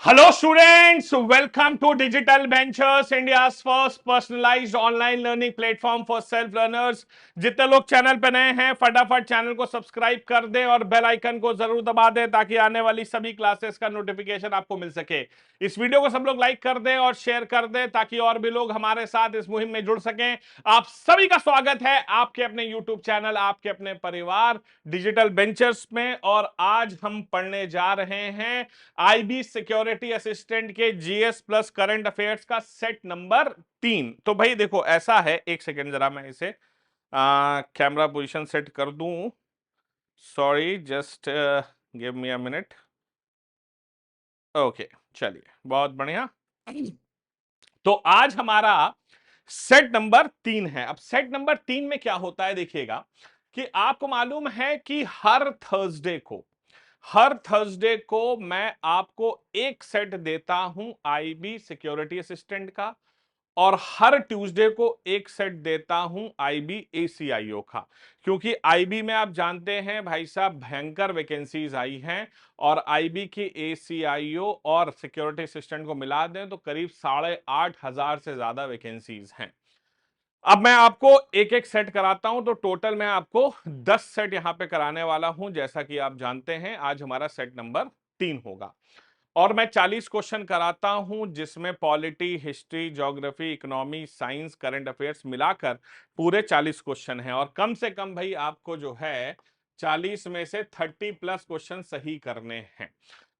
Hello students, welcome to Digital Ventures, India's first personalized online learning platform for self learners। जितने लोग channel पे नए हैं फटाफट चैनल को सब्सक्राइब कर दें और बेल आइकन को जरूर दबा दें ताकि आने वाली सभी क्लासेस का नोटिफिकेशन आपको मिल सके। इस वीडियो को सब लोग लाइक कर दें और शेयर कर दें ताकि और भी लोग हमारे साथ इस मुहिम में जुड़ सकें। आप सभी का स्वागत है आपके अपने YouTube चैनल, आपके अपने परिवार डिजिटल वेंचर्स में। और आज हम पढ़ने जा रहे हैं आईबी सिक्योरिटी असिस्टेंट के जीएस प्लस करंट अफेयर्स का सेट नंबर 3। तो भाई देखो ऐसा है, एक सेकेंड जरा मैं इसे कैमरा पोजीशन सेट कर दूं। Sorry, just give me a minute. Okay, चलिए बहुत बढ़िया। तो आज हमारा सेट नंबर 3 है। अब सेट नंबर 3 में क्या होता है देखिएगा कि आपको मालूम है कि हर थर्सडे को मैं आपको एक सेट देता हूं आईबी सिक्योरिटी असिस्टेंट का, और हर ट्यूसडे को एक सेट देता हूं आईबी एसीआईओ का। क्योंकि आईबी में आप जानते हैं भाई साहब भयंकर वैकेंसीज आई हैं, और आईबी की एसीआईओ और सिक्योरिटी असिस्टेंट को मिला दें तो करीब 8,500 से ज्यादा वैकेंसीज हैं। अब मैं आपको एक एक सेट कराता हूं, तो टोटल मैं आपको 10 सेट यहां पे कराने वाला हूं। जैसा कि आप जानते हैं आज हमारा सेट नंबर 3 होगा, और मैं 40 क्वेश्चन कराता हूं जिसमें polity, history, geography, economy, science, current affairs मिलाकर पूरे 40 क्वेश्चन हैं। और कम से कम भाई आपको जो है 40 में से 30 प्लस क्वेश्चन सही करने हैं।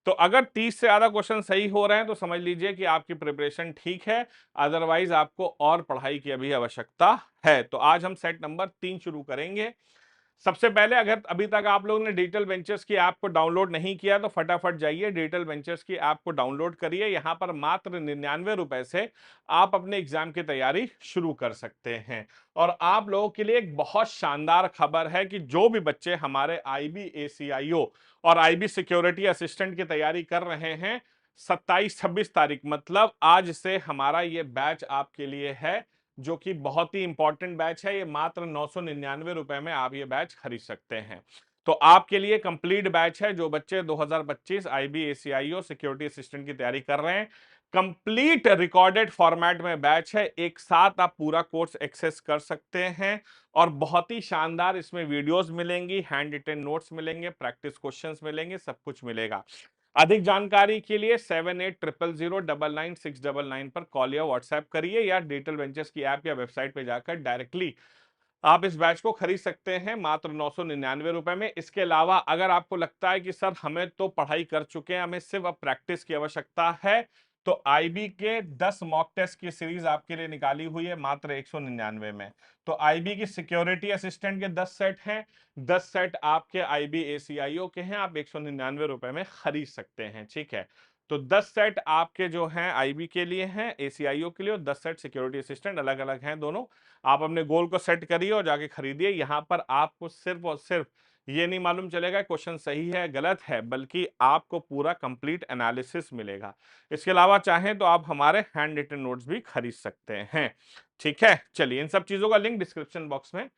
तो अगर 30 से ज्यादा क्वेश्चन सही हो रहे हैं तो समझ लीजिए कि आपकी प्रिपरेशन ठीक है, अदरवाइज आपको और पढ़ाई की अभी आवश्यकता है। तो आज हम सेट नंबर 3 शुरू करेंगे। सबसे पहले, अगर अभी तक आप लोगों ने डिजिटल वेंचर्स की ऐप को डाउनलोड नहीं किया तो फटाफट जाइए डिजिटल वेंचर्स की ऐप को डाउनलोड करिए। यहां पर मात्र 99 रुपए से आप अपने एग्जाम की तैयारी शुरू कर सकते हैं। और आप लोगों के लिए एक बहुत शानदार खबर है कि जो भी बच्चे हमारे आईबी एसीआईओ और आईबी सिक्योरिटी असिस्टेंट की तैयारी कर रहे हैं, 27-26 तारीख मतलब आज से हमारा ये बैच आपके लिए है, जो कि बहुत ही इंपॉर्टेंट बैच है। ये मात्र 999 रुपए में आप ये बैच खरीद सकते हैं। तो आपके लिए कंप्लीट बैच है। जो बच्चे 2025 आईबी एसीआईओ सिक्योरिटी असिस्टेंट की तैयारी कर रहे हैं, कंप्लीट रिकॉर्डेड फॉर्मेट में बैच है। एक साथ आप पूरा कोर्स एक्सेस कर सकते हैं, और बहुत ही शानदार इसमें वीडियोस मिलेंगी, हैंड रिटन नोट्स मिलेंगे, प्रैक्टिस क्वेश्चंस मिलेंगे, सब कुछ मिलेगा। अधिक जानकारी के लिए 7800099699 पर कॉल या व्हाट्सएप करिए, या डिजिटल वेंचर्स की ऐप या वेबसाइट पे जाकर डायरेक्टली आप इस बैच को खरीद सकते हैं मात्र 999 रुपए में। इसके अलावा अगर आपको लगता है कि सर हमें तो पढ़ाई कर चुके हैं, हमें सिर्फ अब प्रैक्टिस की आवश्यकता है, तो आईबी के 10 मॉक टेस्ट की सीरीज आपके लिए निकाली हुई है मात्र 199 में। तो आईबी की सिक्योरिटी असिस्टेंट के 10 सेट हैं, 10 सेट आपके आईबी एसीआईओ के हैं, आप 199 रुपए में खरीद सकते हैं। ठीक है, तो 10 सेट आपके जो हैं आईबी के लिए हैं, एसीआईओ के लिए, और 10 सेट सिक्योरिटी असिस्टेंट, अलग अलग हैं दोनों। आप अपने गोल को सेट करिए और जाके खरीदिए। यहां पर आपको सिर्फ और सिर्फ ये नहीं मालूम चलेगा क्वेश्चन सही है गलत है, बल्कि आपको पूरा कंप्लीट एनालिसिस मिलेगा। इसके अलावा चाहें तो आप हमारे हैंड रिटन नोट्स भी खरीद सकते हैं। ठीक है, चलिए इन सब चीजों का लिंक डिस्क्रिप्शन बॉक्स में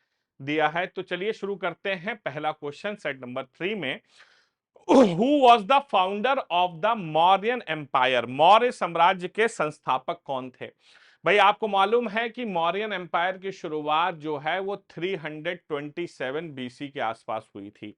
दिया है। तो चलिए शुरू करते हैं। पहला क्वेश्चन सेट नंबर 3 में, who was the founder of the Mauryan empire? Maurya साम्राज्य के संस्थापक कौन थे? भाई आपको मालूम है कि मौर्यन एम्पायर की शुरुआत जो है वो 327 बीसी के आसपास हुई थी।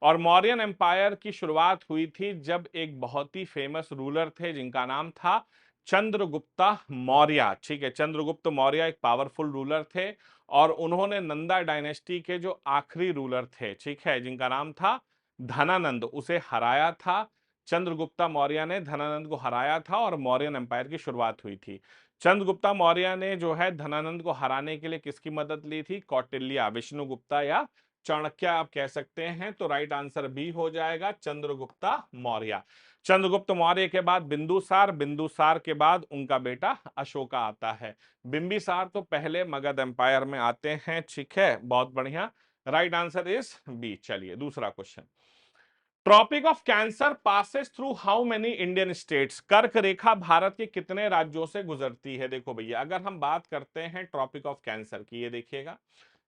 और मौर्यन एम्पायर की शुरुआत हुई थी जब एक बहुत ही फेमस रूलर थे जिनका नाम था चंद्रगुप्ता मौर्य। ठीक है, चंद्रगुप्त मौर्य एक पावरफुल रूलर थे, और उन्होंने नंदा डायनेस्टी के जो आखिरी रूलर थे, ठीक है, जिनका नाम था धनानंद, उसे हराया था। चंद्रगुप्ता मौर्य ने धनानंद को हराया था और मौर्यन एम्पायर की शुरुआत हुई थी। चंद्रगुप्ता मौर्य ने जो है धनानंद को हराने के लिए किसकी मदद ली थी? कौटिल्य, विष्णुगुप्ता या चाणक्य आप कह सकते हैं। तो राइट आंसर बी हो जाएगा, चंद्रगुप्ता मौर्य। चंद्रगुप्त मौर्य के बाद बिंदुसार, बिंदुसार के बाद उनका बेटा अशोका आता है। बिंबिसार तो पहले मगध एम्पायर में आते हैं। ठीक है, बहुत बढ़िया, राइट आंसर इज बी। चलिए दूसरा question, tropic of cancer passes through how many Indian states? कर्क रेखा भारत के कितने राज्यों से गुजरती है? देखो भैया, अगर हम बात करते हैं ट्रॉपिक ऑफ कैंसर की, ये देखिएगा,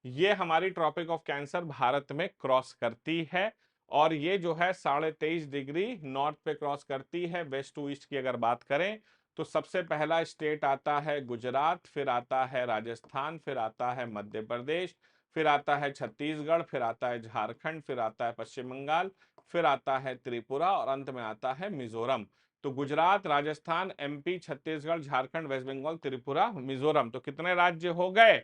ये हमारी ट्रॉपिक ऑफ कैंसर भारत में क्रॉस करती है, और ये जो है 23.5 डिग्री नॉर्थ पे क्रॉस करती है। वेस्ट टू ईस्ट की अगर बात करें तो सबसे पहला स्टेट आता है गुजरात, फिर आता है राजस्थान, फिर आता है मध्य प्रदेश, फिर आता है छत्तीसगढ़, फिर आता है झारखंड, फिर आता है पश्चिम बंगाल, फिर आता है त्रिपुरा और अंत में आता है मिजोरम। तो गुजरात, राजस्थान, एमपी, छत्तीसगढ़, झारखंड, वेस्ट बंगाल, त्रिपुरा, मिजोरम, तो कितने राज्य हो गए?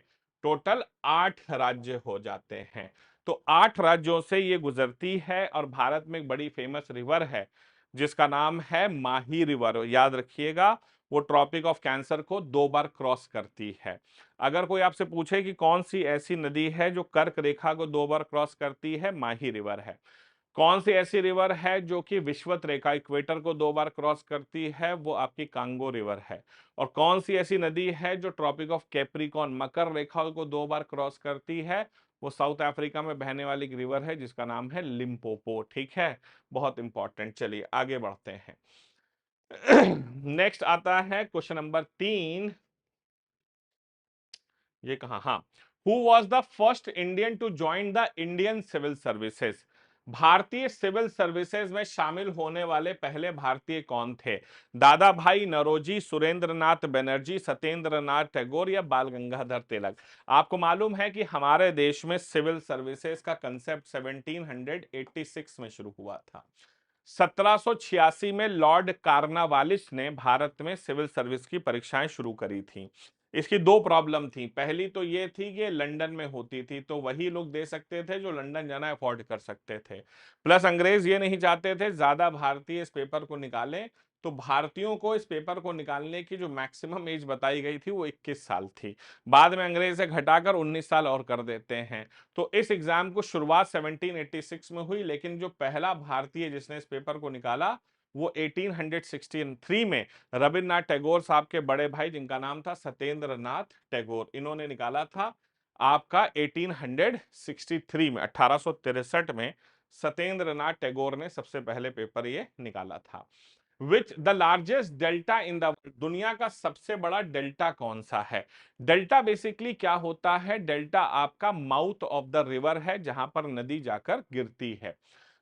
टोटल 8 राज्य हो जाते हैं। तो 8 राज्यों से ये गुजरती है और भारत में एक बड़ी फेमस रिवर है जिसका नाम है माही रिवर, याद रखिएगा। वो ट्रॉपिक ऑफ कैंसर को 2 बार क्रॉस करती है। अगर कोई आपसे पूछे कि कौन सी ऐसी नदी है जो कर्क रेखा को 2 बार क्रॉस करती है, माही रिवर है। कौन सी ऐसी रिवर है जो कि विषुवत रेखा इक्वेटर को 2 बार क्रॉस करती है, वो आपकी कांगो रिवर है। और कौन सी ऐसी नदी है जो ट्रॉपिक ऑफ कैप्रिकॉन मकर रेखा को 2 बार क्रॉस करती है, वो साउथ अफ्रीका में बहने वाली एक रिवर है जिसका नाम है लिम्पोपो। ठीक है, बहुत इंपॉर्टेंट। चलिए आगे बढ़ते हैं। नेक्स्ट आता है क्वेश्चन नंबर 3। ये कहा, हाँ, who was the first Indian to join the Indian civil services? भारतीय सिविल सर्विसेज में शामिल होने वाले पहले भारतीय कौन थे? दादा भाई नौरोजी, सुरेंद्र नाथ बनर्जी, सत्येंद्र नाथ टैगोर या बाल गंगाधर तिलक? आपको मालूम है कि हमारे देश में सिविल सर्विसेज का कंसेप्ट 1786 में शुरू हुआ था। 1786 में लॉर्ड कार्नावालिस ने भारत में सिविल सर्विस की परीक्षाएं शुरू करी थी। इसकी 2 प्रॉब्लम थी। पहली तो ये थी कि लंदन में होती थी, तो वही लोग दे सकते थे जो लंदन जाना अफोर्ड कर सकते थे। प्लस अंग्रेज ये नहीं चाहते थे ज्यादा भारतीय इस पेपर को निकालें, तो भारतीयों को इस पेपर को निकालने की जो मैक्सिमम एज बताई गई थी वो 21 साल थी। बाद में अंग्रेज से घटाकर 19 साल और कर देते हैं। तो इस एग्जाम को शुरुआत 1786 में हुई, लेकिन जो पहला भारतीय जिसने इस पेपर को निकाला वो 1863 में रविन्द्रनाथ टैगोर साहब के बड़े भाई जिनका नाम था सत्येंद्र नाथ टैगोर, इन्होंने निकाला था। आपका 1863 में, 1863 में सत्येंद्र नाथ टैगोर ने सबसे पहले पेपर ये निकाला था। Which the largest delta in the world? दुनिया का सबसे बड़ा डेल्टा कौन सा है? डेल्टा बेसिकली क्या होता है? डेल्टा आपका माउथ ऑफ द रिवर है, जहां पर नदी जाकर गिरती है।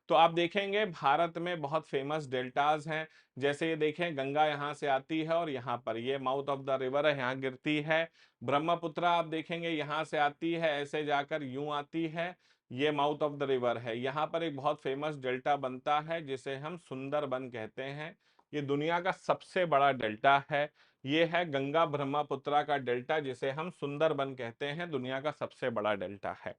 तो आप देखेंगे भारत में बहुत फेमस डेल्टाज हैं। जैसे ये देखें, गंगा यहाँ से आती है और यहाँ पर ये माउथ ऑफ द रिवर है, यहाँ गिरती है। ब्रह्मपुत्र आप देखेंगे यहाँ से आती है, ऐसे जाकर यूं आती है, ये माउथ ऑफ द रिवर है। यहाँ पर एक बहुत फेमस डेल्टा बनता है जिसे हम सुंदरबन कहते हैं। ये दुनिया का सबसे बड़ा डेल्टा है। ये है गंगा ब्रह्मपुत्र का डेल्टा जिसे हम सुंदरबन कहते हैं, दुनिया का सबसे बड़ा डेल्टा है।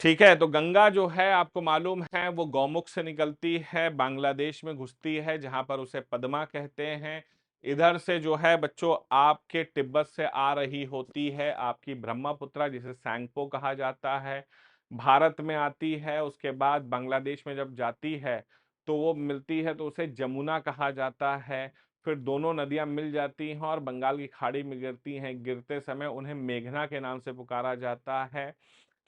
ठीक है, तो गंगा जो है आपको मालूम है वो गौमुख से निकलती है, बांग्लादेश में घुसती है जहां पर उसे पद्मा कहते हैं। इधर से जो है बच्चों आपके तिब्बत से आ रही होती है आपकी ब्रह्मपुत्र, जिसे सैंगपो कहा जाता है, भारत में आती है। उसके बाद बांग्लादेश में जब जाती है तो वो मिलती है तो उसे जमुना कहा जाता है। फिर दोनों नदियां मिल जाती हैं और बंगाल की खाड़ी में गिरती हैं। गिरते समय उन्हें मेघना के नाम से पुकारा जाता है।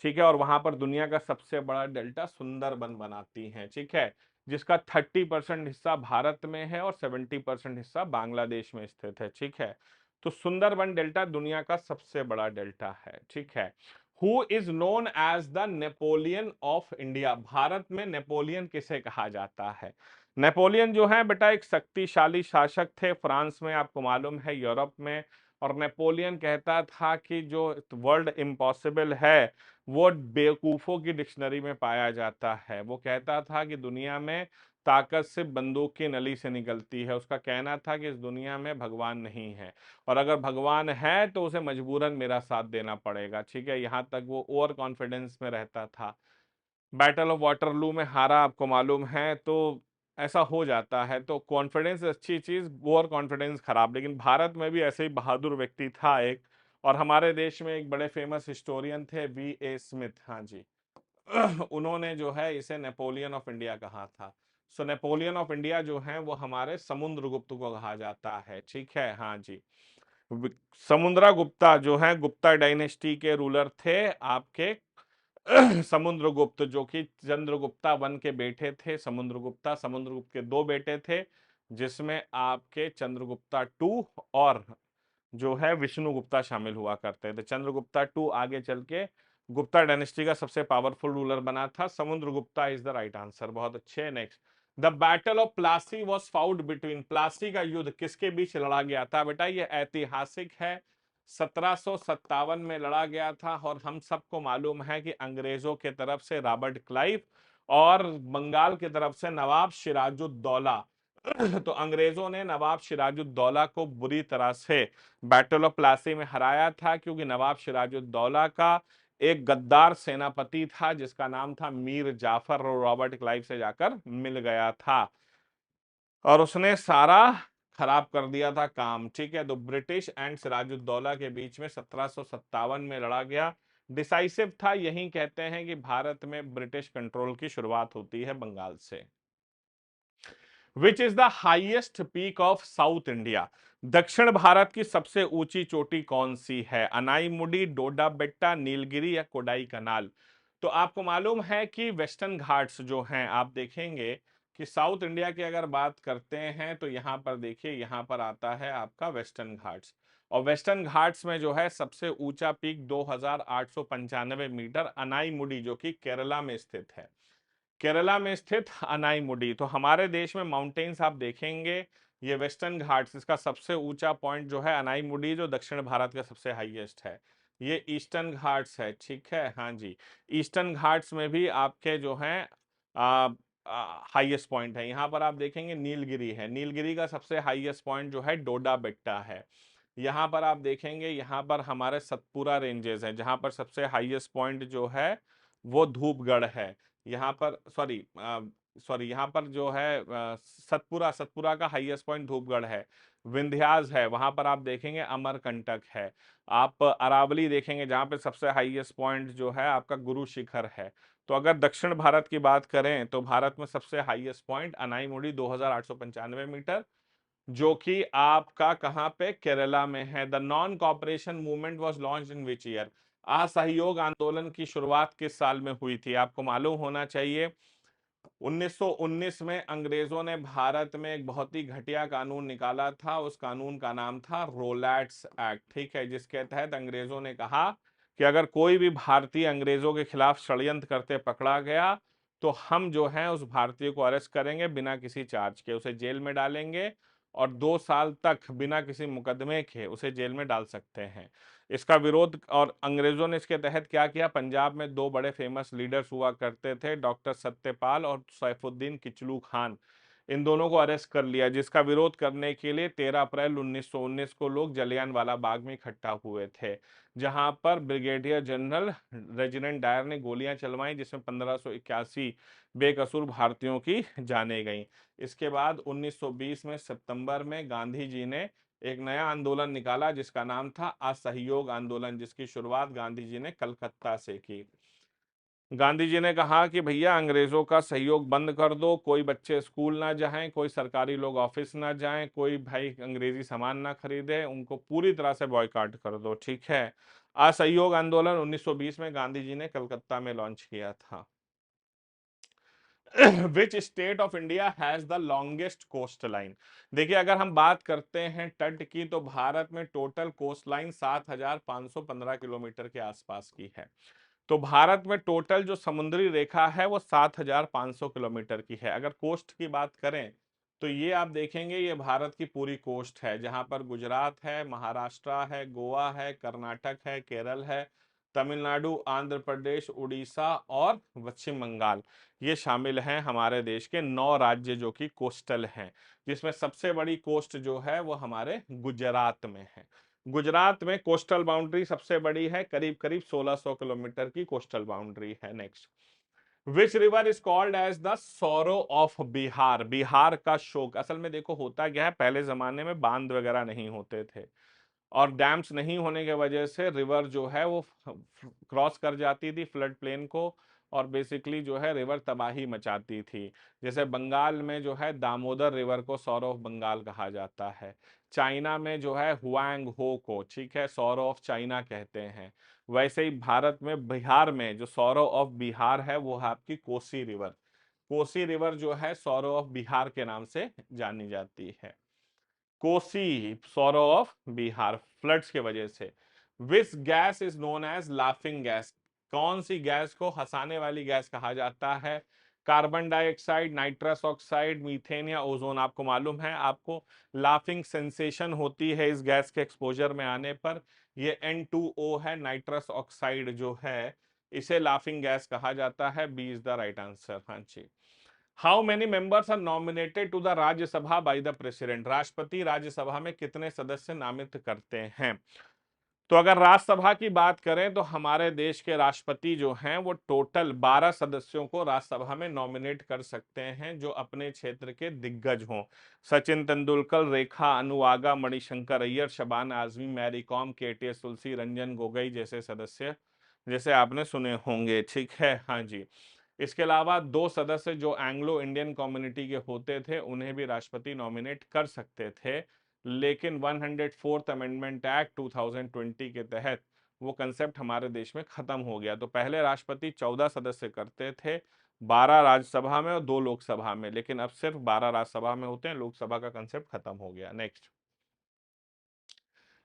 ठीक है, और वहां पर दुनिया का सबसे बड़ा डेल्टा सुंदरबन बनाती हैं। ठीक है, जिसका 30% हिस्सा भारत में है और 70% हिस्सा बांग्लादेश में स्थित है। ठीक है, तो सुंदरबन डेल्टा दुनिया का सबसे बड़ा डेल्टा है। ठीक है, who is known as the Napoleon of India? Bharat में नेपोलियन किसे कहा जाता है? नेपोलियन जो है बेटा एक शक्तिशाली शासक थे फ्रांस में, आपको मालूम है, यूरोप में। और नेपोलियन कहता था कि जो वर्ल्ड इम्पॉसिबल है वो बेवकूफों की डिक्शनरी में पाया जाता है। वो कहता था कि दुनिया में ताकत सिर्फ बंदूक की नली से निकलती है। उसका कहना था कि इस दुनिया में भगवान नहीं है, और अगर भगवान है तो उसे मजबूरन मेरा साथ देना पड़ेगा। ठीक है, यहां तक वो ओवर कॉन्फिडेंस में रहता था। बैटल ऑफ वाटरलू में हारा, आपको मालूम है, तो ऐसा हो जाता है। तो कॉन्फिडेंस अच्छी चीज, ओवर कॉन्फिडेंस खराब। लेकिन भारत में भी ऐसे ही बहादुर व्यक्ति था एक, और हमारे देश में एक बड़े फेमस हिस्टोरियन थे V.A. स्मिथ। हाँ जी, उन्होंने जो है इसे नेपोलियन ऑफ इंडिया कहा था। सो नेपोलियन ऑफ इंडिया जो है वो हमारे समुद्रगुप्त को कहा जाता है। ठीक है, हाँ जी, समुद्रगुप्ता जो है गुप्ता डायनेस्टी के रूलर थे आपके। समुद्रगुप्त जो कि चंद्रगुप्ता वन के बेटे थे। समुद्रगुप्त के 2 बेटे थे, जिसमें आपके चंद्रगुप्ता टू और जो है विष्णुगुप्ता शामिल हुआ करते थे। चंद्रगुप्ता टू आगे चल के गुप्ता डायनेस्टी का सबसे पावरफुल रूलर बना था। Samudragupta is the right answer, बहुत अच्छे। Next, the battle of Plassey was fought between, Plassey का युद्ध किसके बीच लड़ा गया था? बेटा ये ऐतिहासिक है, 1757 में लड़ा गया था, और हम सबको मालूम है कि अंग्रेजों के तरफ से रॉबर्ट क्लाइव और बंगाल की तरफ से नवाब सिराजुद्दौला। तो अंग्रेजों ने नवाब सिराजुद्दौला को बुरी तरह से बैटल ऑफ प्लासी में हराया था, क्योंकि नवाब सिराजुद्दौला का एक गद्दार सेनापति था जिसका नाम था मीर जाफर, और रॉबर्ट क्लाइव से जाकर मिल गया था और उसने सारा खराब कर दिया था काम। ठीक है, तो ब्रिटिश एंड सिराजुद्दौला के बीच में 1757 में लड़ा गया, डिसाइसिव था। यही कहते हैं कि भारत में ब्रिटिश कंट्रोल की शुरुआत होती है बंगाल से। विच is the highest peak of south India, दक्षिण भारत की सबसे ऊंची चोटी कौन सी है? अनाईमुडी, डोडा बेट्टा, नीलगिरी या कोडाई कनाल? तो आपको मालूम है कि वेस्टर्न घाट्स जो हैं, आप देखेंगे कि साउथ इंडिया की अगर बात करते हैं तो यहां पर देखिए, यहां पर आता है आपका वेस्टर्न घाट्स, और वेस्टर्न घाट्स में जो है सबसे ऊंचा पीक 2895 मीटर अनाईमुडी, जो कि केरला में स्थित है। केरला में स्थित अनाईमुडी। तो हमारे देश में माउंटेन्स आप देखेंगे, ये वेस्टर्न घाट्स, इसका सबसे ऊंचा पॉइंट जो है अनाईमुडी, जो दक्षिण भारत का सबसे हाईएस्ट है। ये ईस्टर्न घाट्स है, ठीक है, हाँ जी। ईस्टर्न घाट्स में भी आपके जो हैं हाईएस्ट पॉइंट है। यहाँ पर आप देखेंगे नीलगिरी है, नीलगिरी का सबसे हाईएस्ट पॉइंट जो है डोडा बेट्टा है। यहाँ पर आप देखेंगे, यहाँ पर हमारे सतपुरा रेंजेस है, जहाँ पर सबसे हाईएस्ट पॉइंट जो है वो धूपगढ़ है। यहाँ पर सॉरी यहाँ पर जो है सतपुरा, सतपुरा का हाईएस्ट पॉइंट धूपगढ़ है। विंध्यास है, वहां पर आप देखेंगे अमरकंटक है। आप अरावली देखेंगे, जहाँ पे सबसे हाईएस्ट पॉइंट जो है आपका गुरु शिखर है। तो अगर दक्षिण भारत की बात करें तो भारत में सबसे हाईएस्ट पॉइंट अनाईमुडी 2895 मीटर, जो कि आपका कहाँ पे, केरला में है। The non cooperation movement was launched in which year, असहयोग आंदोलन की शुरुआत किस साल में हुई थी? आपको मालूम होना चाहिए, 1919 में अंग्रेजों ने भारत में एक बहुत ही घटिया कानून निकाला था। उस कानून का नाम था रोलैट्स एक्ट, ठीक है, जिसके तहत अंग्रेजों ने कहा कि अगर कोई भी भारतीय अंग्रेजों के खिलाफ षड्यंत्र करते पकड़ा गया तो हम जो है उस भारतीय को अरेस्ट करेंगे बिना किसी चार्ज के, उसे जेल में डालेंगे, और 2 साल तक बिना किसी मुकदमे के उसे जेल में डाल सकते हैं। इसका विरोध, और अंग्रेजों ने इसके तहत क्या किया, पंजाब में 2 बड़े फेमस लीडर्स हुआ करते थे, डॉक्टर सत्यपाल और सैफुद्दीन किचलू खान, इन दोनों को अरेस्ट कर लिया, जिसका विरोध करने के लिए 13 अप्रैल 1919 को लोग जलियांवाला बाग में इकट्ठा हुए थे, जहां पर ब्रिगेडियर जनरल रेजिडेंट डायर ने गोलियां चलवाई, जिसमें 1581 बेकसूर भारतीयों की जानें गईं। इसके बाद 1920 में सितंबर में गांधी जी ने एक नया आंदोलन निकाला जिसका नाम था असहयोग आंदोलन, जिसकी शुरुआत गांधी जी ने कलकत्ता से की। गांधी जी ने कहा कि भैया अंग्रेजों का सहयोग बंद कर दो, कोई बच्चे स्कूल ना जाएं, कोई सरकारी लोग ऑफिस ना जाएं, कोई भाई अंग्रेजी सामान ना खरीदे, उनको पूरी तरह से बॉयकॉट कर दो, ठीक है। असहयोग आंदोलन 1920 में गांधी जी ने कलकत्ता में लॉन्च किया था। Which state of India has the longest coast line? देखिए, अगर हम बात करते हैं तट की, तो भारत में टोटल कोस्ट लाइन 7515 किलोमीटर के आसपास की है। तो भारत में टोटल जो समुद्री रेखा है वो 7500 किलोमीटर की है। अगर कोस्ट की बात करें तो ये आप देखेंगे, ये भारत की पूरी कोस्ट है, जहां पर गुजरात है, महाराष्ट्र है, गोवा है, कर्नाटक है, केरल है, तमिलनाडु, आंध्र प्रदेश, उड़ीसा और पश्चिम बंगाल, ये शामिल हैं हमारे देश के 9 राज्य जो कि कोस्टल हैं, जिसमें सबसे बड़ी कोस्ट जो है वो हमारे गुजरात में है। गुजरात में कोस्टल बाउंड्री सबसे बड़ी है, करीब करीब 1600 किलोमीटर की कोस्टल बाउंड्री है। Next, which river is called as the sorrow of Bihar? Bihar का शोक, असल में देखो होता क्या है, पहले जमाने में बांध वगैरह नहीं होते थे, और डैम्स नहीं होने के वजह से रिवर जो है वो क्रॉस कर जाती थी फ्लड प्लेन को, और बेसिकली जो है रिवर तबाही मचाती थी। जैसे बंगाल में जो है दामोदर रिवर को सौर ऑफ बंगाल कहा जाता है। चाइना में जो है हुआंग हो को, ठीक है, सौर ऑफ चाइना कहते हैं। वैसे ही भारत में बिहार में जो सौर ऑफ बिहार है वो है आपकी कोसी रिवर। कोसी रिवर जो है सौर ऑफ बिहार के नाम से जानी जाती है। Kosi, sorrow of Bihar, floods के वजह से। Which gas is known as laughing gas? कौन सी गैस को हंसाने वाली गैस कहा जाता है? Carbon dioxide, nitrous oxide, methane या ओजोन? आपको मालूम है, आपको लाफिंग सेंसेशन होती है इस गैस के एक्सपोजर में आने पर। ये N2O है, नाइट्रस ऑक्साइड जो है, इसे लाफिंग गैस कहा जाता है। B is the right answer. हाँ जी। How many members are nominated to the Rajya Sabha by the president? राष्ट्रपति राज्यसभा में कितने सदस्य नामित करते हैं? तो अगर राज्यसभा की बात करें तो हमारे देश के राष्ट्रपति जो हैं वो टोटल 12 सदस्यों को राज्यसभा में नॉमिनेट कर सकते हैं जो अपने क्षेत्र के दिग्गज हों। सचिन तेंदुलकर, रेखा अनुवागा, मणिशंकर अय्यर, शबाना आजमी, मैरी कॉम, केटीएस तुलसी, रंजन गोगोई जैसे सदस्य जैसे आपने सुने होंगे। ठीक है, हाँ जी। इसके अलावा 2 सदस्य जो एंग्लो इंडियन कम्युनिटी के होते थे उन्हें भी राष्ट्रपति नॉमिनेट कर सकते थे, लेकिन 104th अमेंडमेंट एक्ट 2020 के तहत वो कंसेप्ट हमारे देश में खत्म हो गया। तो पहले राष्ट्रपति 14 सदस्य करते थे, 12 राज्यसभा में और 2 लोकसभा में, लेकिन अब सिर्फ 12 राज्यसभा में होते हैं, लोकसभा का कंसेप्ट खत्म हो गया। Next,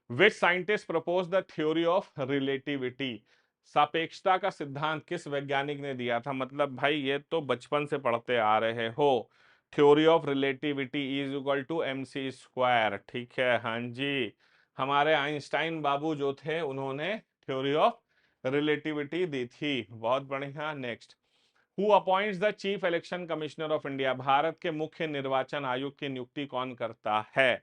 which scientist propose the theory of relativity? सापेक्षता का सिद्धांत किस वैज्ञानिक ने दिया था? मतलब भाई ये तो बचपन से पढ़ते आ रहे हो। Theory of relativity is equal to MC square. ठीक है, हाँ जी। हमारे आइंस्टाइन बाबू जो थे उन्होंने थ्योरी ऑफ रिलेटिविटी दी थी। बहुत बढ़िया। Next, who appoints the chief election commissioner of India? Bharat के मुख्य निर्वाचन आयुक्त की नियुक्ति कौन करता है?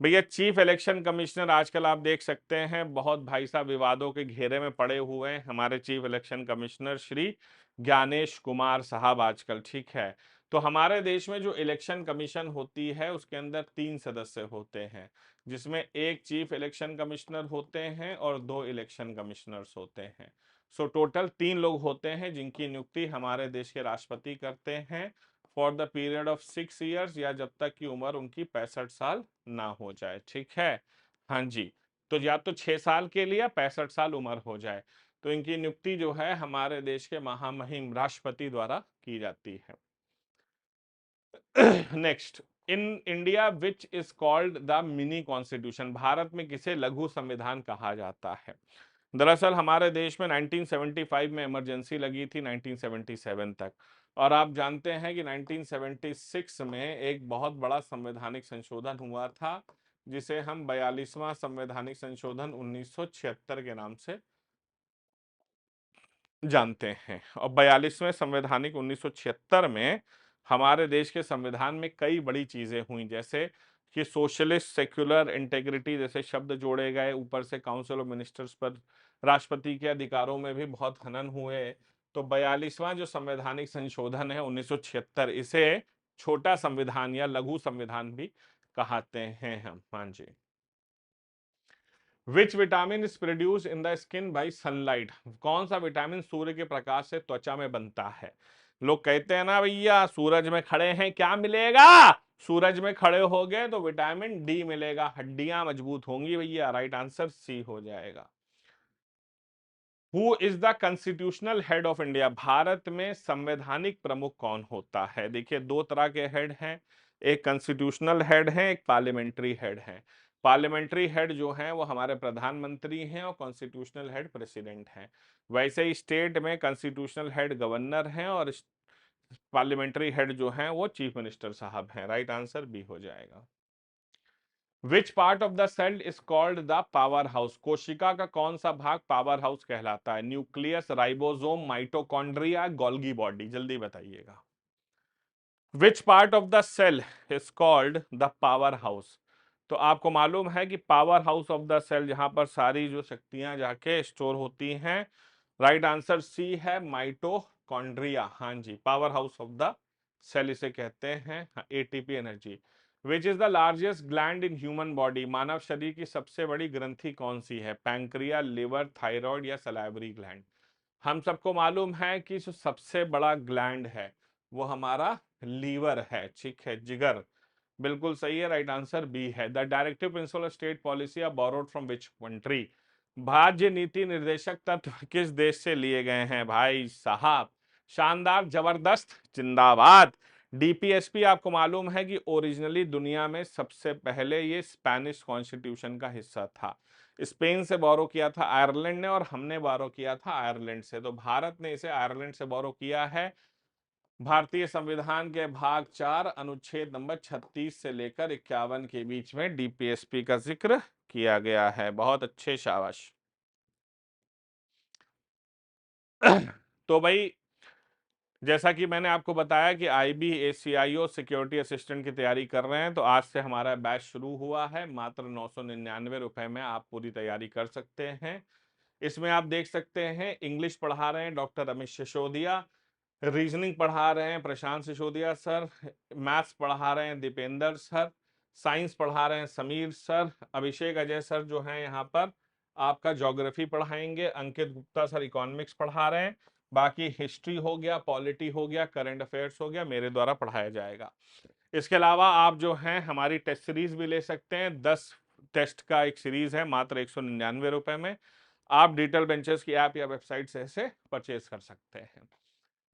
भैया चीफ इलेक्शन कमिश्नर आजकल आप देख सकते हैं बहुत भाई साहब विवादों के घेरे में पड़े हुए हैं हमारे chief election commissioner Shri Gyanesh Kumar साहब आजकल। ठीक है, तो हमारे देश में जो इलेक्शन कमीशन होती है उसके अंदर 3 सदस्य होते हैं, जिसमें एक चीफ इलेक्शन कमिश्नर होते हैं और 2 इलेक्शन कमिश्नर्स होते हैं। सो टोटल 3 लोग होते हैं जिनकी नियुक्ति हमारे देश के राष्ट्रपति करते हैं for the period of 6 years, या जब तक की उम्र उनकी 65 साल ना हो जाए। ठीक है, हाँ जी। तो या तो 6 साल के लिए 65 साल उम्र हो जाए, तो इनकी नियुक्ति जो है हमारे देश के महामहिम राष्ट्रपति द्वारा की जाती है। Next, in India which is called the mini constitution? Bharat में किसे लघु संविधान कहा जाता है? दरअसल हमारे देश में 1975 में इमरजेंसी लगी थी 1977 तक, और आप जानते हैं कि 1976 में एक बहुत बड़ा संवैधानिक संशोधन हुआ था जिसे हम 42वां संवैधानिक संशोधन 1976 के नाम से जानते हैं। और 42वें संवैधानिक 1976 में हमारे देश के संविधान में कई बड़ी चीजें हुई, जैसे कि सोशलिस्ट सेक्युलर इंटेग्रिटी जैसे शब्द जोड़े गए, ऊपर से काउंसिल ऑफ मिनिस्टर्स पर राष्ट्रपति के अधिकारों में भी बहुत हनन हुए। तो 42वां जो संवैधानिक संशोधन है 1976, इसे छोटा संविधान या लघु संविधान भी कहते हैं हम। हाँ जी। Which vitamin is produce in the skin by sunlight? कौन सा विटामिन सूर्य के प्रकाश से त्वचा में बनता है? लोग कहते हैं ना भैया सूरज में खड़े हैं क्या मिलेगा? सूरज में खड़े हो गए तो विटामिन डी मिलेगा, हड्डियां मजबूत होंगी भैया। राइट आंसर सी हो जाएगा। Who is the constitutional head of India? Bharat में संवैधानिक प्रमुख कौन होता है? देखिए 2 तरह के हेड हैं, एक कॉन्स्टिट्यूशनल हेड है, एक पार्लियामेंट्री हेड है। पार्लियामेंट्री हेड जो हैं वो हमारे प्रधानमंत्री हैं और कॉन्स्टिट्यूशनल हेड प्रेसिडेंट हैं। वैसे ही स्टेट में कॉन्स्टिट्यूशनल हेड गवर्नर हैं और पार्लियामेंट्री हेड जो हैं वो चीफ मिनिस्टर साहब हैं। राइट आंसर बी हो जाएगा। Which part of the cell is called the power house? कोशिका का कौन सा भाग पावर हाउस कहलाता है? Nucleus, ribosome, mitochondria, Golgi body? जल्दी बताइएगा। Which part of the cell is called the power house? तो आपको मालूम है कि power house of the cell जहां पर सारी जो शक्तियां जाके स्टोर होती हैं, राइट आंसर सी है माइटोकॉन्ड्रिया। हाँ जी, power house of the cell इसे कहते हैं। ATP energy. Which is the largest gland in human body? मानव शरीर की सबसे बड़ी ग्रंथि कौन सी है? पैंक्रिया, लिवर, थायराइड या सलाइवरी ग्लैंड? हम सबको मालूम है कि जो सबसे बड़ा ग्लैंड है वो हमारा लीवर है। ठीक है, जिगर। बिल्कुल सही है, राइट आंसर बी है। The directive principle of state policy are borrowed from which country? भाज्य नीति निर्देशक तत्व किस देश से लिए गए हैं भाई साहब? शानदार, जबरदस्त, जिंदाबाद। डीपीएसपी आपको मालूम है कि ओरिजिनली दुनिया में सबसे पहले ये स्पेनिश कॉन्स्टिट्यूशन का हिस्सा था। स्पेन से बोरो किया था आयरलैंड ने, और हमने बोरो किया था आयरलैंड से। तो भारत ने इसे आयरलैंड से बोरो किया है। भारतीय संविधान के भाग 4 अनुच्छेद नंबर 36 से लेकर 51 के बीच में डीपीएसपी का जिक्र किया गया है। बहुत अच्छे, शाबाश। तो भाई, जैसा कि मैंने आपको बताया कि IBACIO सिक्योरिटी असिस्टेंट की तैयारी कर रहे हैं, तो आज से हमारा बैच शुरू हुआ है। मात्र 999 रुपए में आप पूरी तैयारी कर सकते हैं। इसमें आप देख सकते हैं, इंग्लिश पढ़ा रहे हैं डॉक्टर रमेश सिसोदिया, रीजनिंग पढ़ा रहे हैं प्रशांत सिसोदिया सर, मैथ्स पढ़ा रहे हैं दीपेंद्र सर, साइंस पढ़ा रहे हैं समीर सर, अभिषेक अजय सर जो हैं यहाँ पर आपका ज्योग्राफी पढ़ाएंगे, अंकित गुप्ता सर इकोनॉमिक्स पढ़ा रहे हैं, बाकी हिस्ट्री हो गया, पॉलिटी हो गया, करंट अफेयर्स हो गया, मेरे द्वारा पढ़ाया जाएगा। इसके अलावा आप जो हैं हमारी टेस्ट सीरीज भी ले सकते हैं। 10 टेस्ट का एक सीरीज है, मात्र 199 रुपए में। आप डिजिटल बेंचेस की ऐप या वेबसाइट से इसे परचेज कर सकते हैं।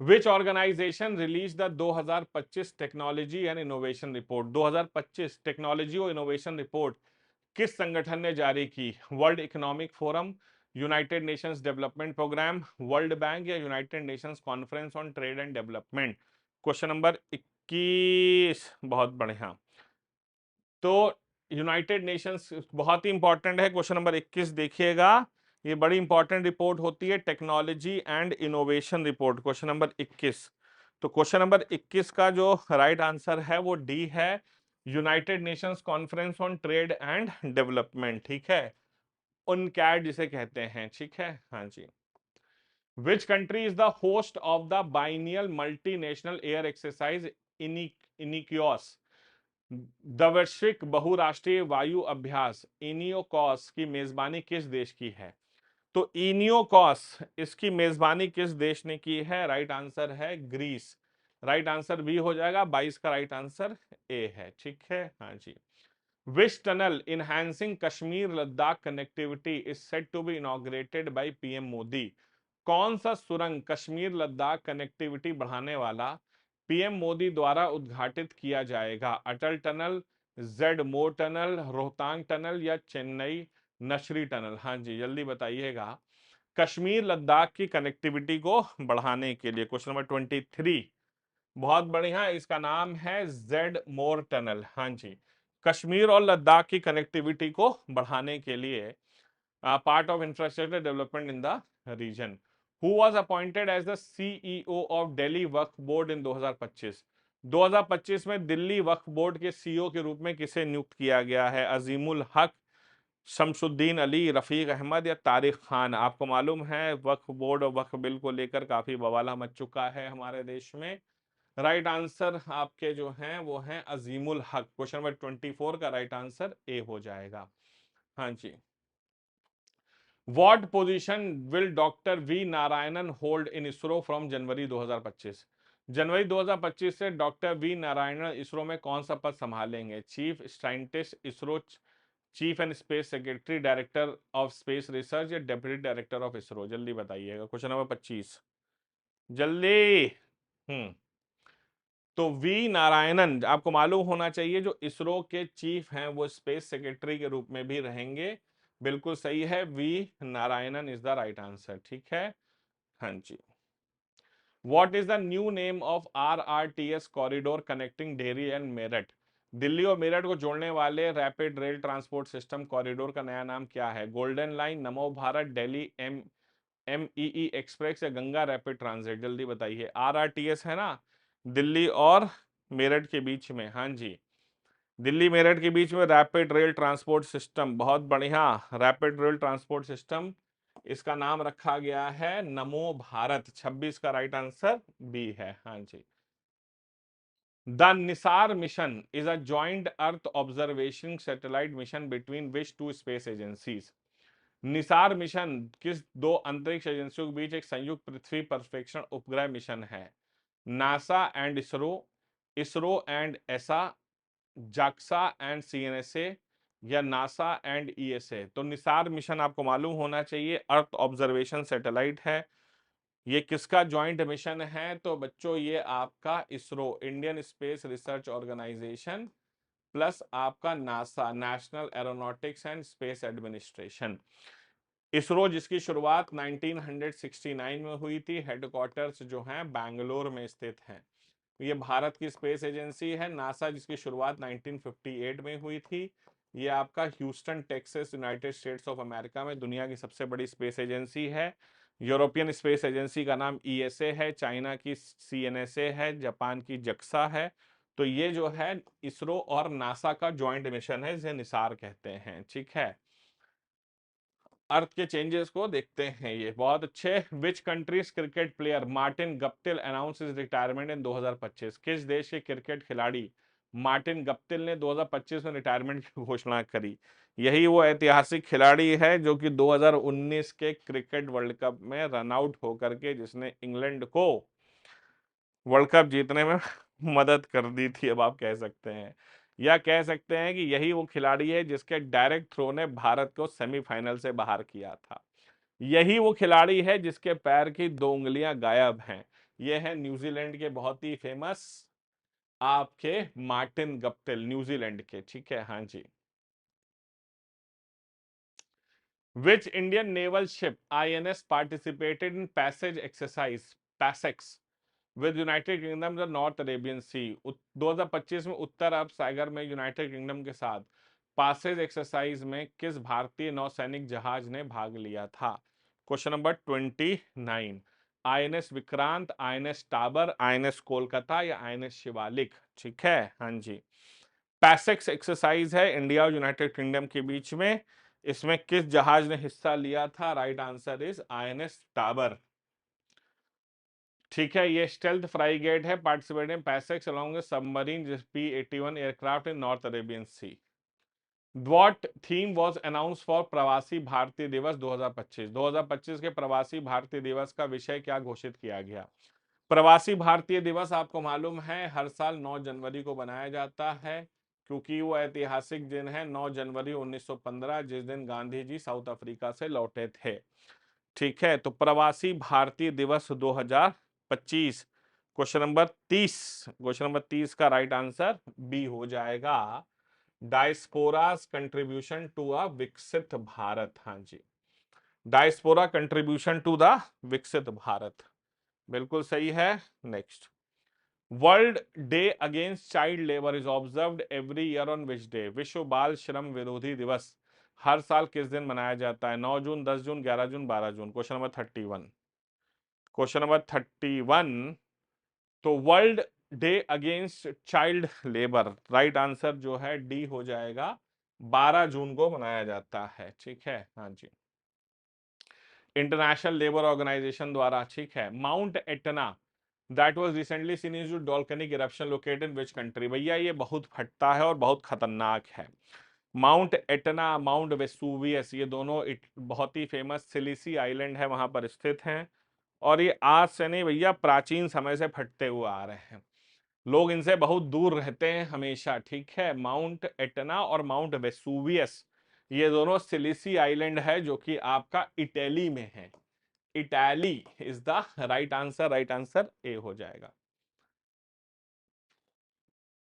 Which organization release the 2025 technology and innovation report? 2025 technology और इनोवेशन रिपोर्ट किस संगठन ने जारी की? World Economic Forum, United Nations Development Programme, World Bank या United Nations Conference on Trade and Development? Question number 21। बहुत बढ़िया। तो यूनाइटेड नेशंस बहुत ही इंपॉर्टेंट है। क्वेश्चन नंबर 21 देखिएगा, ये बड़ी इंपॉर्टेंट रिपोर्ट होती है, technology and innovation report, question number 21। तो क्वेश्चन नंबर 21 का जो राइट आंसर है वो डी है, United Nations Conference on Trade and Development. ठीक है, उनकैड जिसे कहते हैं। ठीक है, हाँ जी। Which country is the host of the biennial multinational air exercise Iniochos? The वैश्विक बहुराष्ट्रीय वायु अभ्यास इनियोकॉस की मेजबानी किस देश की है? तो इनियोकॉस, इसकी मेजबानी किस देश ने की है? राइट आंसर है ग्रीस। राइट आंसर बी हो जाएगा, 22 का राइट आंसर ए है। ठीक है, हाँ जी। Which tunnel enhancing Kashmir Ladakh connectivity is set to be inaugurated by PM Modi? कौन सा सुरंग कश्मीर लद्दाख कनेक्टिविटी बढ़ाने वाला पीएम मोदी द्वारा उद्घाटित किया जाएगा? अटल टनल, जेड मोर टनल, रोहतांग टनल या चेन्नई नशरी टनल? हाँ जी, जल्दी बताइएगा। कश्मीर लद्दाख की कनेक्टिविटी को बढ़ाने के लिए, क्वेश्चन नंबर 23। बहुत बढ़िया, इसका नाम है जेड मोर टनल। हाँ जी, कश्मीर और लद्दाख की कनेक्टिविटी को बढ़ाने के लिए, part of infrastructure development in the region. Who was appointed as the CEO of Delhi Waqf board in 2025? 2025 में दिल्ली वक्फ बोर्ड के सीईओ के रूप में किसे नियुक्त किया गया है? अजीमुल हक, शमसुद्दीन अली, रफीक अहमद या तारिक खान? आपको मालूम है वक्फ बोर्ड और वक्फ बिल को लेकर काफी बवाला मच चुका है हमारे देश में। राइट आंसर आपके जो हैं वो हैं अजीमुल हक। क्वेश्चन नंबर 24 का राइट आंसर ए हो जाएगा। हाँ जी। What position will doctor V Narayanan hold in ISRO from January 2025? जनवरी 2025 से डॉक्टर वी नारायणन इसरो में कौन सा पद संभालेंगे? Chief scientist ISRO, cheap and space secretary, director of space research या डेप्यूटी डायरेक्टर ऑफ इसरो? जल्दी बताइएगा। क्वेश्चन नंबर 25, जल्दी। तो वी नारायणन आपको मालूम होना चाहिए, जो इसरो के चीफ हैं वो स्पेस सेक्रेटरी के रूप में भी रहेंगे। बिल्कुल सही है, V Narayanan is the right answer. ठीक है, हाँ जी। What is the new name of RRTS corridor connecting Delhi and Meerut? Delhi और मेरठ को जोड़ने वाले rapid rail transport system corridor का नया नाम क्या है? गोल्डन लाइन, नमो भारत, दिल्ली MEE एक्सप्रेस या गंगा रैपिड ट्रांजिट? जल्दी बताइए। RRTS है ना, दिल्ली और मेरठ के बीच में। हाँ जी, दिल्ली मेरठ के बीच में रैपिड रेल ट्रांसपोर्ट सिस्टम। बहुत बढ़िया, रैपिड रेल ट्रांसपोर्ट सिस्टम, इसका नाम रखा गया है नमो भारत। 26 का राइट आंसर बी है। हाँ जी। The NISAR mission is a joint earth observation satellite mission between which two space agencies? NISAR mission किस दो अंतरिक्ष एजेंसियों के बीच एक संयुक्त पृथ्वी पर्यवेक्षण उपग्रह मिशन है? NASA and ISRO, ISRO and एसा, जाक्सा एंड CNSA या नासा एंड ESA? तो निसार मिशन आपको मालूम होना चाहिए अर्थ ऑब्जर्वेशन सैटेलाइट है, ये किसका ज्वाइंट मिशन है? तो बच्चों ये आपका ISRO, Indian Space Research Organisation, plus आपका NASA, National Aeronautics and Space Administration. ISRO जिसकी शुरुआत 1969 में हुई थी, हेडक्वार्टर्स जो हैं बैंगलोर में स्थित हैं। ये भारत की स्पेस एजेंसी है। नासा जिसकी शुरुआत 1958 में हुई थी, ये आपका Houston Texas United states of America में दुनिया की सबसे बड़ी स्पेस एजेंसी है। यूरोपियन स्पेस एजेंसी का नाम ईएसए है, चाइना की सीएनएसए है, जापान की जक्सा है। तो ये जो है इसरो और नासा का ज्वाइंट मिशन है, जिसे निसार कहते हैं। ठीक है, अर्थ के चेंजेस को देखते हैं, ये बहुत अच्छे। Which country's cricket player Martin Guptill announce his retirement in 2025? किस देश के क्रिकेट खिलाड़ी मार्टिन गप्टिल ने 2025 में रिटायरमेंट की घोषणा करी? यही वो ऐतिहासिक खिलाड़ी है जो कि 2019 के क्रिकेट वर्ल्ड कप में रन आउट होकर के जिसने इंग्लैंड को वर्ल्ड कप जीतने में मदद कर दी थी, अब आप कह सकते हैं, या कह सकते हैं कि यही वो खिलाड़ी है जिसके डायरेक्ट थ्रो ने भारत को सेमीफाइनल से बाहर किया था। यही वो खिलाड़ी है जिसके पैर की 2 उंगलियां गायब हैं। ये है न्यूजीलैंड के बहुत ही फेमस आपके मार्टिन गप्टिल, न्यूजीलैंड के। ठीक है, हाँ जी। Which Indian naval ship INS participated in passage exercise PASSEX with United Kingdom the North Arabian Sea? 2025 में उत्तर अरब सागर में यूनाइटेड किंगडम के साथ पासेज एक्सरसाइज में किस भारतीय नौसैनिक जहाज ने भाग लिया था? Question number 29। INS Vikrant, INS Tabar, INS Kolkata या आईएनएस शिवालिक? ठीक है, हाँ जी। पैसेक्स एक्सरसाइज है इंडिया और यूनाइटेड किंगडम के बीच में। इसमें किस जहाज ने हिस्सा लिया था? Right answer is INS Tabar. ठीक है, ये स्टेल्थ फ्राइगेट है participate in PASSEX along submarine P-81 aircraft in north Arabian sea. What theme was announce for Pravasi Bharatiya दिवस 2025? 2025 के प्रवासी भारतीय दिवस का विषय क्या घोषित किया गया? प्रवासी भारतीय दिवस आपको मालूम है हर साल 9 जनवरी को बनाया जाता है, क्योंकि वो ऐतिहासिक दिन है 9 जनवरी 1915, जिस दिन गांधी जी साउथ अफ्रीका से लौटे थे। ठीक है, तो प्रवासी भारतीय दिवस 2025, क्वेश्चन नंबर 30, क्वेश्चन नंबर 30 का राइट आंसर बी हो जाएगा, डायस्पोरास कंट्रीब्यूशन टू अ विकसित भारत। हाँ जी, डायस्पोरा कंट्रीब्यूशन टू द विकसित भारत, बिल्कुल सही है। Next, world day against child labour is observed every year on which day? विश्व बाल श्रम विरोधी दिवस हर साल किस दिन मनाया जाता है? 9 जून, 10 जून, 11 जून, 12 जून? Question number 31, question number 31। तो world day against child labour, right answer जो है डी हो जाएगा, 12 जून को मनाया जाता है। ठीक है, हाँ जी, इंटरनेशनल लेबर ऑर्गेनाइजेशन द्वारा। ठीक है, mount Etna that was recently seen is volcanic eruption located in which country? भैया ये बहुत फटता है और बहुत खतरनाक है। माउंट एटना, माउंट वेसुवियस, ये दोनों बहुत ही फेमस सिलिसी आइलैंड है, वहां पर स्थित हैं। और ये आज से नहीं भैया, प्राचीन समय से फटते हुए आ रहे हैं, लोग इनसे बहुत दूर रहते हैं हमेशा। ठीक है, माउंट एटना और माउंट वेसुवियस, ये दोनों सिलिसी आइलैंड है जो कि आपका इटली में है। Italy is the right answer, right answer A हो जाएगा।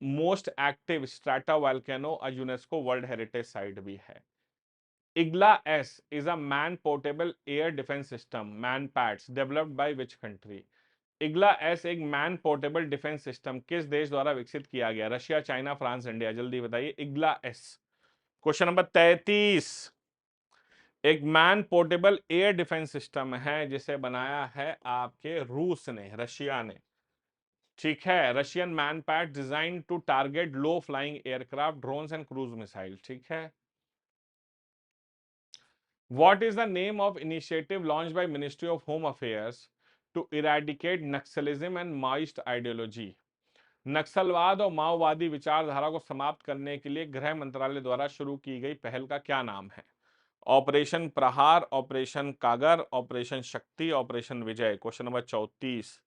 Most active strata volcano UNESCO world heritage site भी है। Igla S is a man portable air defence system, man pads, developed by which country? Igla S एक man portable defence system किस देश द्वारा विकसित किया गया? Russia, China, France, India? जल्दी बताइए। इग्ला एस, क्वेश्चन नंबर 33, एक man portable air defence system है जिसे बनाया है आपके रूस ने, रशिया ने। ठीक है, Russian man pad design to target low flying aircraft, drones and cruise missile. ठीक है, what is the name of initiative launch by ministry of home affairs to eradicate Naxalism and Maoist ideology? नक्सलवाद और माओवादी विचारधारा को समाप्त करने के लिए गृह मंत्रालय द्वारा शुरू की गई पहल का क्या नाम है? ऑपरेशन प्रहार, ऑपरेशन कागर, ऑपरेशन शक्ति, ऑपरेशन विजय? क्वेश्चन नंबर 34,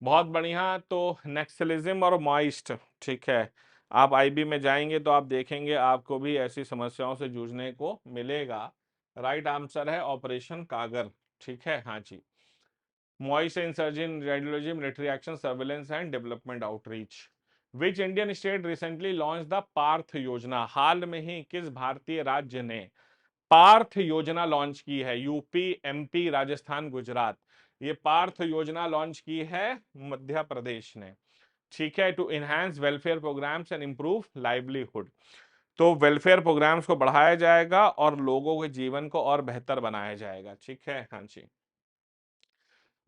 बहुत बढ़िया। तो नक्सलिज्म और माइस्ट, ठीक है, आप आईबी में जाएंगे तो आप देखेंगे आपको भी ऐसी समस्याओं से जूझने को मिलेगा। राइट आंसर है ऑपरेशन कागर। ठीक है, हाँ जी। Maoist insurgency, radiology, military action, surveillance and development outreach. Which Indian state recently launch the Parth योजना? हाल में ही किस भारतीय राज्य ने पार्थ योजना लॉन्च की है? UP, MP, Rajasthan, Gujarat. ये पार्थ योजना लॉन्च की है मध्य प्रदेश ने। ठीक है, to enhance welfare programmes and improve livelihood. तो वेलफेयर प्रोग्राम्स को बढ़ाया जाएगा और लोगों के जीवन को और बेहतर बनाया जाएगा। ठीक है, हाँ जी।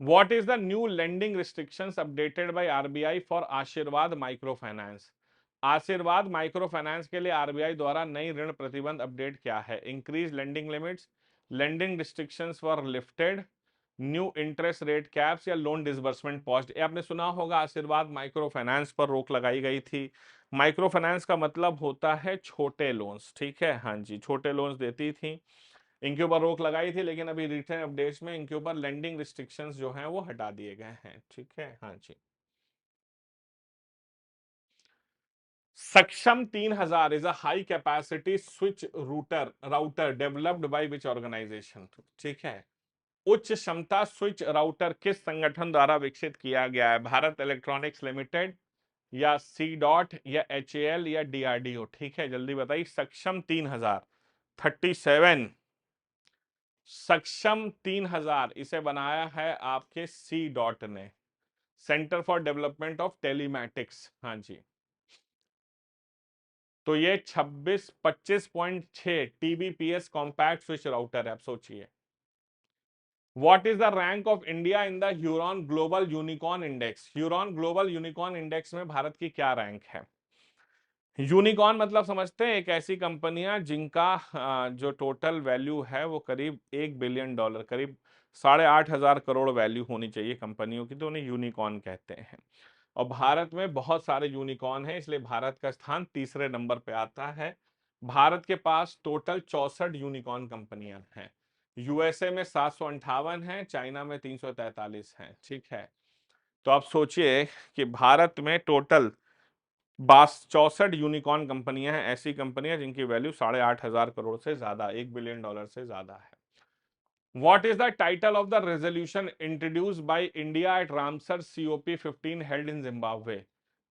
What is the new lending restrictions updated by RBI for आशीर्वाद माइक्रो फाइनेंस? आशीर्वाद माइक्रो फाइनेंस के लिए आरबीआई द्वारा नई ऋण प्रतिबंध अपडेट क्या है? Increase lending limits, lending restrictions for lifted, new interest rate caps या लोन डिसबर्समेंट पॉज। आपने सुना होगा आशीर्वाद माइक्रो फाइनेंस पर रोक लगाई गई थी। माइक्रो फाइनेंस का मतलब होता है छोटे लोन्स। ठीक है, हाँ जी, छोटे लोन्स देती थी, इनके ऊपर रोक लगाई थी, लेकिन अभी रिसेंट अपडेट्स में इनके ऊपर लेंडिंग रिस्ट्रिक्शंस जो हैं वो हटा दिए गए हैं। ठीक है, हाँ जी। Saksham 3000 is a high capacity switch router developed by which organisation? ठीक है, उच्च क्षमता स्विच राउटर किस संगठन द्वारा विकसित किया गया है? भारत इलेक्ट्रॉनिक्स लिमिटेड, या सी डॉट, या एच या डीआरडीओ? ठीक है, जल्दी बताइए। सक्षम 3000, 37। सक्षम 3000 इसे बनाया है आपके सी डॉट ने, centre for development of telematics. हाँ जी। तो ये 25.6 टीबीपीएस कॉम्पैक्ट स्विच राउटर है। आप सोचिए, what is the rank of India in the Huron global unicorn index? Huron global unicorn index में भारत की क्या रैंक है? यूनिकॉर्न मतलब समझते हैं, एक ऐसी कंपनियां जिनका जो टोटल वैल्यू है वो करीब $1 बिलियन, करीब 8,500 करोड़ वैल्यू होनी चाहिए कंपनियों की, तो उन्हें यूनिकॉर्न कहते हैं। और भारत में बहुत सारे यूनिकॉर्न हैं, इसलिए भारत का स्थान तीसरे नंबर पे आता है। भारत के पास टोटल 64 यूनिकॉर्न कंपनियां हैं। यूएसए में 758 हैं, चाइना में 343 हैं। ठीक है, तो आप सोचिए कि भारत में टोटल 64 यूनिकॉर्न कंपनियां हैं, ऐसी कंपनियां जिनकी वैल्यू 8,500 करोड़ से ज्यादा, $1 बिलियन से ज्यादा है। What is the title of the resolution introduced by India at Ramsar COP15 held in Zimbabwe?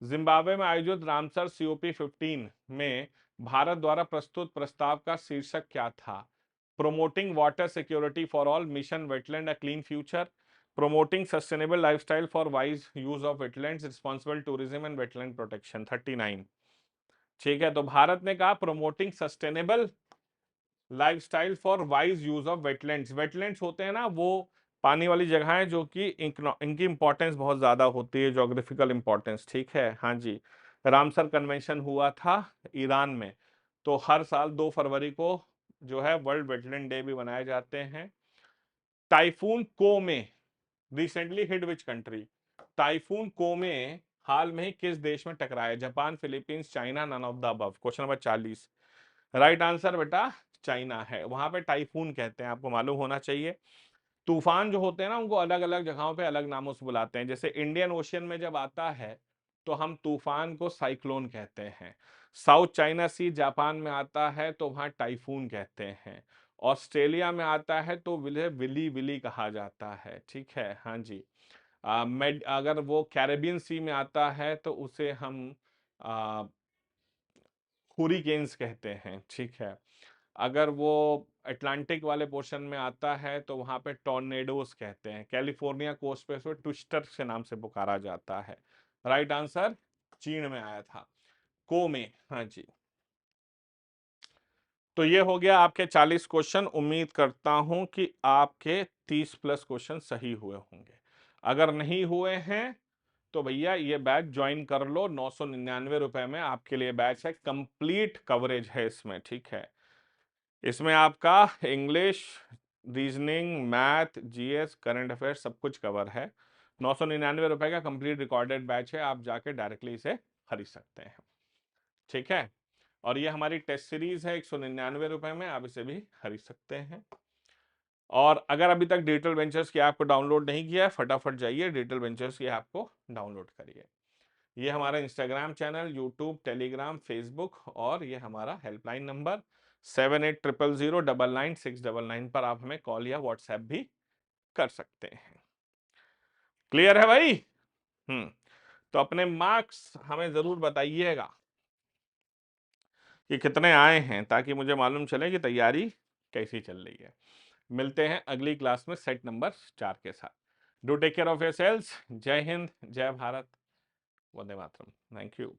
Zimbabwe में आयोजित रामसर COP15 में भारत द्वारा प्रस्तुत प्रस्ताव का शीर्षक क्या था? Promoting water security for all, mission wetland a clean future, promoting sustainable lifestyle for wise use of wetlands, responsible tourism and wetland protection। 39। ठीक है, तो भारत ने कहा promoting sustainable lifestyle for wise use of wetlands. Wetlands होते हैं ना वो पानी वाली जगहें जो कि इनकी इंपॉर्टेंस बहुत ज्यादा होती है, जोग्राफिकल इंपॉर्टेंस। ठीक है, हाँ जी। रामसर कन्वेंशन हुआ था ईरान में, तो हर साल 2 फरवरी को जो है वर्ल्ड वेटलैंड डे भी मनाए जाते हैं। Typhoon Comay recently hit which country? Typhoon Comay हाल में ही किस देश में टकराया? Japan, Philippines, China, none of the above. Question number 40। Right answer बेटा चाइना है। वहां पे टाइफून कहते हैं, आपको मालूम होना चाहिए। तूफान जो होते हैं ना उनको अलग अलग जगहों पे अलग नामों से बुलाते हैं। जैसे इंडियन ओशियन में जब आता है तो हम तूफान को साइक्लोन कहते हैं। साउथ चाइना सी जापान में आता है तो वहां टाइफून कहते हैं। ऑस्ट्रेलिया में आता है तो विली विली कहा जाता है। ठीक है, हाँ जी। अगर वो कैरेबियन सी में आता है तो उसे हम हुरिकेन्स कहते हैं। ठीक है, अगर वो अटलांटिक वाले पोर्शन में आता है तो वहां पे टॉर्नेडोस कहते हैं। कैलिफोर्निया कोस्ट पे उसको ट्विस्टर के नाम से पुकारा जाता है। राइट आंसर चीन में आया था, को में। हाँ जी। तो ये हो गया आपके 40 क्वेश्चन। उम्मीद करता हूं कि आपके 30 प्लस क्वेश्चन सही हुए होंगे। अगर नहीं हुए हैं तो भैया ये बैच ज्वाइन कर लो। 999 रुपए में आपके लिए बैच है, कंप्लीट कवरेज है इसमें। ठीक है, इसमें आपका English, reasoning, math, GS, current affairs सब कुछ कवर है। 999 रुपए का कंप्लीट रिकॉर्डेड बैच है, आप जाके डायरेक्टली इसे खरीद सकते हैं। ठीक है, और ये हमारी टेस्ट सीरीज है, 199 रुपए में आप इसे भी खरीद सकते हैं। और अगर अभी तक डिजिटल वेंचर्स की ऐप को डाउनलोड नहीं किया है, फटाफट जाइए डिजिटल वेंचर्स की ऐप को डाउनलोड करिए। ये हमारा Instagram channel, YouTube, Telegram, Facebook, और ये हमारा हेल्पलाइन नंबर 7800099699 पर आप हमें कॉल या व्हाट्सएप भी कर सकते हैं। क्लियर है भाई? तो अपने मार्क्स हमें जरूर बताइएगा कि कितने आए हैं, ताकि मुझे मालूम चले कि तैयारी कैसी चल रही है। मिलते हैं अगली क्लास में सेट नंबर 4 के साथ। Do take care of your cells. जय हिंद, जय भारत, वंदे मातरम। Thank you.